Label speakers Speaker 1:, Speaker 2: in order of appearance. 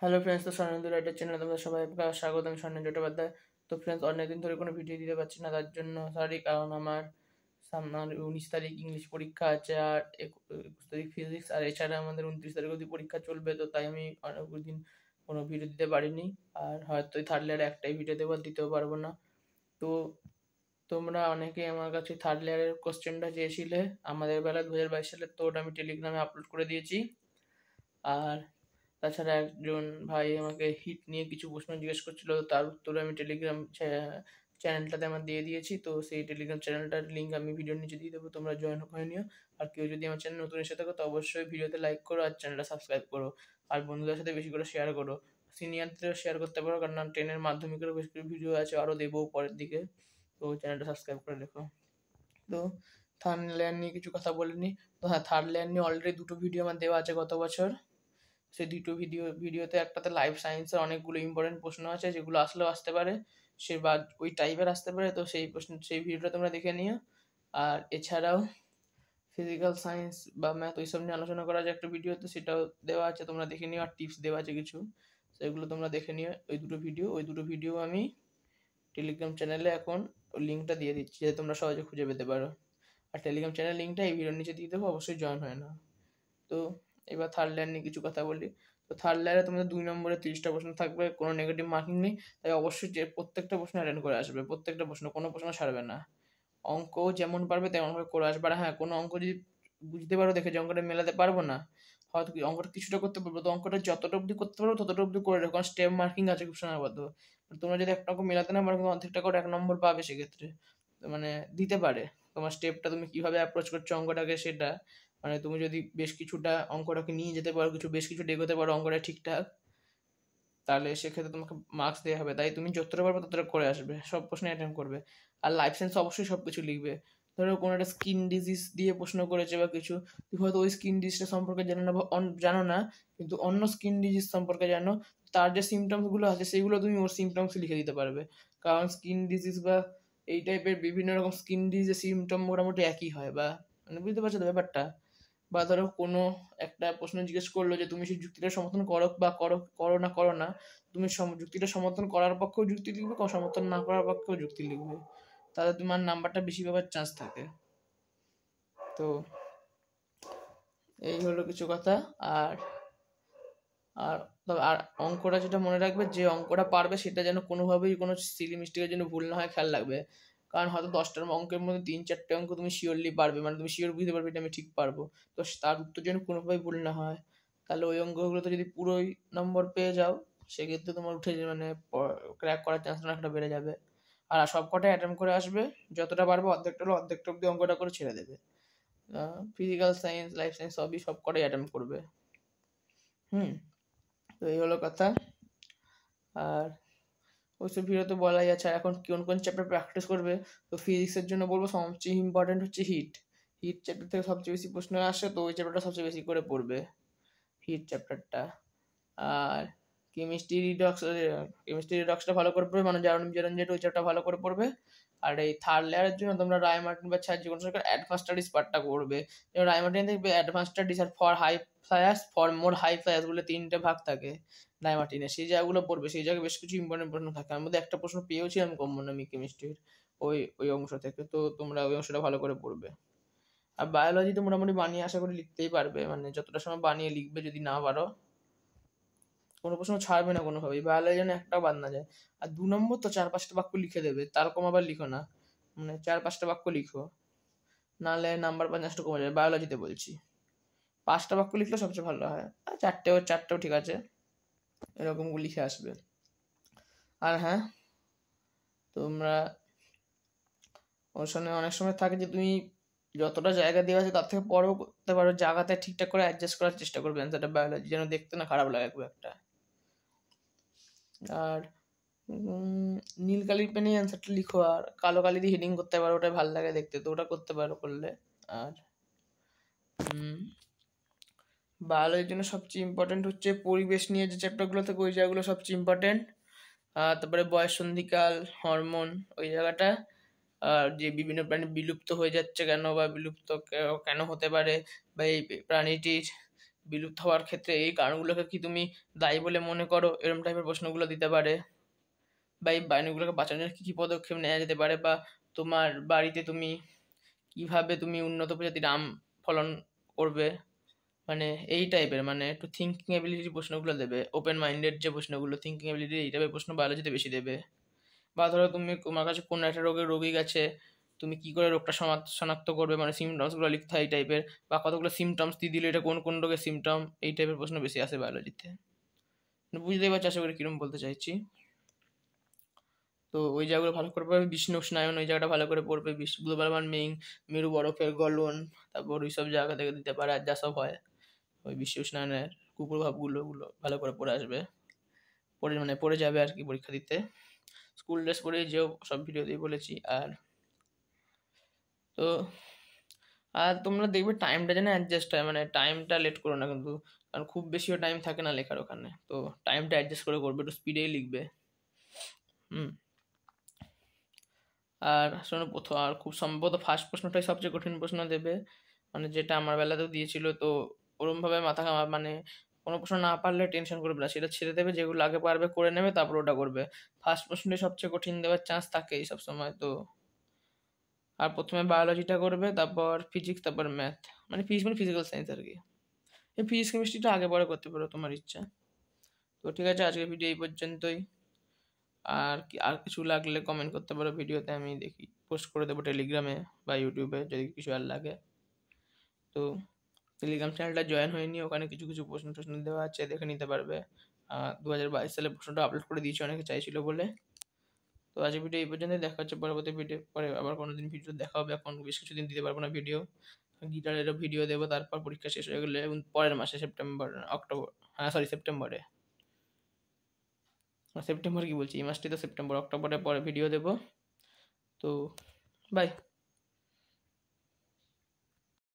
Speaker 1: Hello friends, তো Swarnendu writer চ্যানেলে তোমাদের সবাইকে স্বাগত। আমি স্বর্ণেন্দু চট্টোপাধ্যায়। তো ফ্রেন্ডস, অনেকদিন ধরে কোনো ভিডিও দিতে পারছি না, তার জন্য সরি। কারণ আমার সামনে 19 তারিখ ইংলিশ পরীক্ষা আছে, আর 21 তারিখ ফিজিক্স, আর এছাড়া আমাদের 29 তারিখ অবধি পরীক্ষা চলবে। তো তাই আমি অনেকদিন কোনো ভিডিও দিতে পারিনি, আর হয়তো থার্ড লেয়ারে একটাই ভিডিও দেবো, দিতেও পারবো না। তো তোমরা অনেকেই আমার কাছে থার্ড লেয়ারের কোশ্চেনটা চেয়েছিলে আমাদের বেলা 2022 সালে, তো ওটা আমি টেলিগ্রামে আপলোড করে দিয়েছি। আর তাছাড়া একজন ভাই আমাকে হিট নিয়ে কিছু প্রশ্ন জিজ্ঞেস করছিল, তার উত্তরে আমি টেলিগ্রাম চ্যানেলটাতে আমার দিয়ে দিয়েছি। তো সেই টেলিগ্রাম চ্যানেলটার লিঙ্ক আমি ভিডিওর নিচে দিয়ে দেবো, তোমরা জয়েন করে নিও। আর কেউ যদি আমার চ্যানেল নতুন এসে থাকো, তো অবশ্যই ভিডিওতে লাইক করো আর চ্যানেলটা সাবস্ক্রাইব করো, আর বন্ধুদের সাথে বেশি করে শেয়ার করো। সিনিয়রদেরও শেয়ার করতে পারো, কারণ 10-এর মাধ্যমিকেরও বেশ কিছু ভিডিও আছে, আরও দেবো পরের দিকে। তো চ্যানেলটা সাবস্ক্রাইব করে রেখো। তো থার্ড লেয়ার নিয়ে কিছু কথা বলিনি। তো হ্যাঁ, থার্ড লেয়ার নিয়ে অলরেডি 2টো ভিডিও আমার দেওয়া আছে গত বছর। সেই 2টো ভিডিওতে একটাতে লাইফ সায়েন্সের অনেকগুলো ইম্পর্টেন্ট প্রশ্ন আছে, যেগুলো আসলেও আসতে পারে, সে বা ওই টাইপের আসতে পারে। তো সেই ভিডিওটা তোমরা দেখে নিও। আর এছাড়াও ফিজিক্যাল সায়েন্স বা ম্যাথ ওইসব নিয়ে আলোচনা করা যায় একটা ভিডিওতে, সেটাও দেওয়া আছে, তোমরা দেখে নিও। আর টিপস দেওয়া আছে কিছু, সেগুলো তোমরা দেখে নিও। ওই দুটো ভিডিও আমি টেলিগ্রাম চ্যানেলে এখন লিঙ্কটা দিয়ে দিচ্ছি, যাতে তোমরা সহজে খুঁজে পেতে পারো। আর টেলিগ্রাম চ্যানেল লিঙ্কটা এই ভিডিওর নিচে দিয়ে দেবো, অবশ্যই জয়েন হয় না। তো এবার থার্ড লেয়ার নিয়ে কিছু কথা বলি। তো থার্ড লেয়ারে তোমাদের 2 নম্বরে 30টা প্রশ্ন থাকবে, কোনো নেগেটিভ মার্কিং নেই। তাই অবশ্যই যে প্রত্যেকটা প্রশ্ন অ্যাটেন্ড করে আসবে, প্রত্যেকটা প্রশ্ন, কোনো প্রশ্ন ছাড়বে না। অঙ্ক যেমন পারবে তেমনভাবে করে আসবে। আর হ্যাঁ, কোনো অঙ্ক যদি বুঝতে পারো দেখে যে অঙ্কটা মেলাতে পারবো না, হয়তো কি অঙ্কটা কিছুটা করতে পারবো, তো অঙ্কটা যতটা অবধি করতে পারবো ততটা অবধি করে রাখো, কারণ স্টেপ মার্কিং আছে খুব সময়বদ্ধ। তোমরা যদি একটা অঙ্ক মেলাতে না পারো, কিন্তু অর্ধেকটা করে 1 নম্বর পাবে সেক্ষেত্রে। মানে দিতে পারে, তোমার স্টেপটা তুমি কিভাবে অ্যাপ্রোচ করছো অঙ্কটাকে সেটা। মানে তুমি যদি বেশ কিছুটা অঙ্কটাকে নিয়ে যেতে পারো, বেশ কিছু এগোতে পারো অঙ্কটা ঠিকঠাক, তাহলে সেক্ষেত্রে তোমাকে মার্কস দেওয়া হবে। তাই তুমি যতটা পারবে ততটা করে আসবে, সব প্রশ্ন অ্যাটেম্প করবে। আর লাইফ সায়েন্স অবশ্যই সব কিছু লিখবে। ধরো কোনো একটা স্কিন ডিজিজ দিয়ে প্রশ্ন করেছে বা কিছু, তুমি হয়তো ওই স্কিন ডিজিজটা সম্পর্কে জানো না বা জানো না, কিন্তু অন্য স্কিন ডিজিজ সম্পর্কে জানো, তার যে সিমটমসগুলো আছে সেগুলো তুমি ওর সিমটমস লিখে দিতে পারবে। কারণ স্কিন ডিজিজ বা এই টাইপের বিভিন্ন রকম স্কিন ডিজিজের সিমটম মোটামুটি একই হয়, বা মানে বুঝতে পারছো তো ব্যাপারটা। বা ধরো কোনো একটা প্রশ্ন জিজ্ঞেস করলো যে তুমি সেই যুক্তিটা সমর্থন করো বা করো না, তুমি যুক্তিটা সমর্থন করার পক্ষেও যুক্তি লিখবে, সমর্থন না করার পক্ষেও যুক্তি লিখবে, তাহলে তোমার নাম্বারটা বেশি পাওয়ার চান্স থাকে। তো এই হলো কিছু কথা। আর আর আর অঙ্কটা যেটা মনে রাখবে, যে অঙ্কটা পারবে সেটা যেন কোনোভাবেই কোনো সিলি মিস্টেকের জন্য ভুল না হয়, খেয়াল রাখবে। কারণ হয়তো 10টার অঙ্কের মধ্যে 3-4টে অঙ্ক তুমি শিওরলি পারবে, মানে তুমি শিওর বুঝতে পারবে এটা আমি ঠিক পারবো। তো তার উত্তর যেন কোনোভাবেই ভুল না হয়, তাহলে ওই অঙ্কগুলোতে যদি পুরোই নম্বর পেয়ে যাও, সেক্ষেত্রে তোমার উঠে মানে ক্র্যাক করার চান্সটা অনেকটা বেড়ে যাবে। আর সব কটাই অ্যাটেম্প করে আসবে, যতটা পারবে অর্ধেকটা হলো অর্ধেকটা অব্দি অঙ্কটা করে ছেড়ে দেবে। ফিজিক্যাল সায়েন্স, লাইফ সায়েন্স সব কটাই অ্যাটেম্প করবে। তো এই হলো কথা। আর ওইসব ভিডিওতে বলাই আছে। আর এখন কোন কোন চ্যাপ্টার প্র্যাকটিস করবে, তো ফিজিক্সের জন্য বলবো সবচেয়ে ইম্পর্টেন্ট হচ্ছে হিট। হিট চ্যাপ্টার থেকে সবচেয়ে বেশি প্রশ্ন আসে, তো ওই চ্যাপ্টারটা সবচেয়ে বেশি করে পড়বে, হিট চ্যাপ্টারটা। আর কেমিস্ট্রি রিডক্সটা ভালো করে পড়বে, মানে জারণ যেটা ওই চ্যাপ্টার ভালো করে পড়বে। আর এই থার্ড লেয়ারের জন্য তোমরা রায়মার্টিন বা জীবন সরকার অ্যাডভান্স স্টাডিজ পার্টটা করবে। যেমন রায়মার্টিন দেখবে অ্যাডভান্স স্টাডিজ আর for high flyers, for more high flyers বলে 3টে ভাগ থাকে রায়মার্টিনে। সেই জায়গাগুলো পড়বে, সেই জায়গায় বেশ কিছু ইম্পর্টেন্ট প্রশ্ন থাকে। আমার মধ্যে একটা প্রশ্ন পেয়েছিলাম কমন আমি কেমিস্ট্রির ওই অংশ থেকে, তো তোমরা ওই অংশটা ভালো করে পড়বে। আর বায়োলজি তো মোটামুটি বানিয়ে আশা করি লিখতেই পারবে, মানে যতটা সময় বানিয়ে লিখবে, যদি না পারো কোনো প্রশ্ন ছাড়বে না কোনোভাবেই, বায়োলজি যেন একটাও বাদ না যায়। আর 2 নম্বর তো 4-5টা বাক্য লিখে দেবে, তার কম আবার লিখো না, মানে 4-5টা বাক্য লিখো, নাহলে নাম্বার 50টা কমে যাবে, বায়োলজিতে বলছি। 5টা বাক্য লিখলে সবচেয়ে ভালো হয়, আর চারটেও ঠিক আছে, এরকম লিখে আসবে। আর হ্যাঁ, তোমরা ওর সঙ্গে অনেক সময় থাকে যে তুমি যতটা জায়গা দেওয়া আছে তার থেকে পরেও করতে পারো, জায়গাতে ঠিকঠাক করে অ্যাডজাস্ট করার চেষ্টা করবে অ্যান্সারটা, বায়োলজি যেন দেখতে না খারাপ লাগে খুব একটা। আর নীল কালির পেনে অ্যান্সারটা লিখো, আর কালো কালি দিয়ে হেডিং করতে পারো, ওটা ভালো লাগে দেখতে, তো ওটা করতে পারো করলে। আর বায়োলজির জন্য সবচেয়ে ইম্পর্টেন্ট হচ্ছে পরিবেশ নিয়ে যে চ্যাপ্টারগুলো থাকে, ওই জায়গাগুলো সবচেয়ে ইম্পর্টেন্ট। আর তারপরে বয়ঃসন্ধিকাল, হরমোন, ওই জায়গাটা। আর যে বিভিন্ন প্রাণী বিলুপ্ত হয়ে যাচ্ছে কেন, বা বিলুপ্ত কেন হতে পারে, বা এই প্রাণীটির বিলুপ্ত হওয়ার ক্ষেত্রে এই কারণগুলোকে কি তুমি দায়ী বলে মনে করো, এরকম টাইপের প্রশ্নগুলো দিতে পারে। বা এই প্রাণীগুলোকে বাঁচানোর কী কী পদক্ষেপ নেওয়া যেতে পারে, বা তোমার বাড়িতে তুমি কিভাবে তুমি উন্নত প্রজাতির আম ফলন করবে, মানে এই টাইপের, মানে একটু থিঙ্কিং এবিলিটি প্রশ্নগুলো দেবে। ওপেন মাইন্ডেড যে প্রশ্নগুলো, থিঙ্কিং এবিলিটি এই টাইপের প্রশ্ন বায়োলজিতে বেশি দেবে। বা ধরো তোমার কাছে কোনো একটা রোগী গেছে, তুমি কি করে রোগটা শনাক্ত করবে, মানে সিমটমসগুলো লিখতে হয় এই টাইপের, বা কতগুলো সিমটমস দিয়ে দিলে এটা কোন কোন রোগের সিমটম, এই টাইপের প্রশ্ন বেশি আসে বায়োলজিতে। বুঝতেই পারছি আশা করি কিরম বলতে চাইছি। তো ওই জায়গাগুলো ভালো করে পড়বে, বিশ্ব উষ্ণায়ন ওই জায়গাটা ভালো করে পড়বে, গ্লোবাল ওয়ার্মিং, মেরু বরফের গলন, তারপর ওই সব জায়গা থেকে দিতে পারে, আর যা সব হয় ওই বিশ্ব উষ্ণায়নের কুপ্রভাবগুলো ভালো করে পড়ে আসবে, পড়ে যাবে আর কি পরীক্ষা দিতে। স্কুল ড্রেস পরেই যেও, সব ভিডিওতেই বলেছি। তো আর তোমরা দেখবে টাইমটা যেন অ্যাডজাস্ট হয়, মানে টাইমটা লেট করো না কিন্তু, কারণ খুব বেশিও টাইম থাকে না লেখার ওখানে, তো টাইমটা অ্যাডজাস্ট করে করবে, একটু স্পিডেই লিখবে। আর শোনো, আর খুব সম্ভবত ফার্স্ট প্রশ্নটাই সবচেয়ে কঠিন প্রশ্ন দেবে, মানে যেটা আমার বেলাতেও দিয়েছিল। তো ওরমভাবে মাথা মানে কোনো প্রশ্ন না পারলে টেনশন করবে না, সেটা ছেড়ে দেবে, যেগুলো আগে পারবে করে নেবে, তারপর ওটা করবে। ফার্স্ট প্রশ্নটাই সবচেয়ে কঠিন দেওয়ার চান্স থাকেই সবসময়। তো আর প্রথমে বায়োলজিটা করবে, তারপর ফিজিক্স, তারপর ম্যাথ, মানে ফিজিক্স মানে ফিজিক্যাল সায়েন্স আর কি। এই ফিজিক্স কেমিস্ট্রিটা আগে পরে করতে পারো, তোমার ইচ্ছা। তো ঠিক আছে, আজকের ভিডিও এই পর্যন্তই। আর কিছু লাগলে কমেন্ট করতে পারো ভিডিওতে, আমি দেখি পোস্ট করে দেবো টেলিগ্রামে বা ইউটিউবে যদি কিছু আর লাগে। তো টেলিগ্রাম চ্যানেলটা জয়েন হয়নি, ওখানে কিছু কিছু প্রশ্ন টশ্ন দেওয়া আছে, দেখে নিতে পারবে। 2022 সালে প্রশ্নটা আপলোড করে দিয়েছি, অনেকে চাইছিল বলে। তো আজকের ভিডিও এই পর্যন্ত, দেখা হচ্ছে পরবর্তী ভিডিও, পরে আবার কোনোদিন ভিডিও দেখা হবে। এখন বেশ কিছুদিন দিতে পারবো না ভিডিও, গিটারেরও ভিডিও দেবো, তারপর পরীক্ষা শেষ হয়ে গেলে পরের মাসে সেপ্টেম্বর কি বলছি, এই মাসটি তো সেপ্টেম্বর, অক্টোবরের পরে ভিডিও দেবো। তো বাই।